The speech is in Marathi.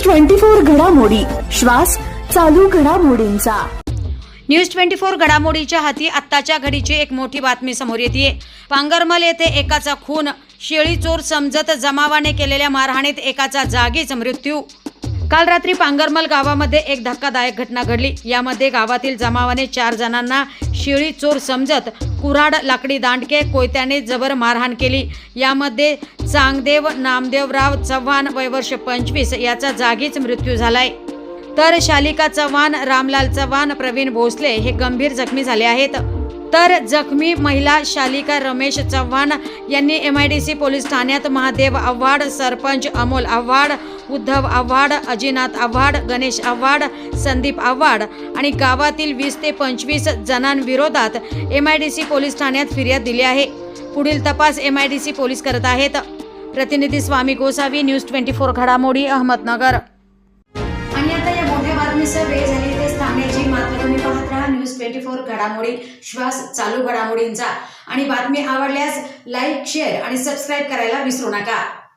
24 घडामोडी, श्वास चालू घडामोडींचा। न्यूज 24 घडामोडीच्या हाती आत्ताच्या घडीची एक मोठी बातमी समोर येते। पांगरमल येथे एकाचा खून, शेळी चोर समजत जमावाने केलेल्या मारहाणीत एकाचा जागीच मृत्यू। काल रात्री पांगरमल गावामध्ये एक धक्कादायक घटना घडली। यामध्ये गावातील जमावाने 4 जणांना शेळी चोर समजत कुऱ्हाड, लाकडी दांडके, कोयत्याने जबर मारहाण केली। यामध्ये चांगदेव नामदेवराव चव्हाण वय वर्ष 25 याचा जागीच मृत्यू झालाय, तर शालिका चव्हाण, रामलाल चव्हाण, प्रवीण भोसले हे गंभीर जखमी झाले आहेत। तर जखमी महिला शालिका रमेश चव्हाण यांनी MIDC पोलीस ठाण्यात महादेव आव्हाड, सरपंच अमोल आव्हाड, उद्धव आव्हाड, अजिनाथ आव्हाड, गणेश आव्हाड, संदीप आव्हाड आणि गावातील 20 ते 25 जणांविरोधात MIDC पोलीस ठाण्यात फिर्याद दिली आहे। पुढील तपास MIDC पोलीस करत आहेत। प्रतिनिधी स्वामी गोसावी, न्यूज 24 घडामोडी, अहमदनगर। आणि आता या मोठ्या बातमीसह वेळ झाली तेच थांबण्याची, मात्र तुम्ही पाहत राहा न्यूज 24 घडामोडी, श्वास चालू घडामोडींचा। आणि बातमी आवडल्यास लाईक, शेअर आणि सबस्क्राईब करायला विसरू नका।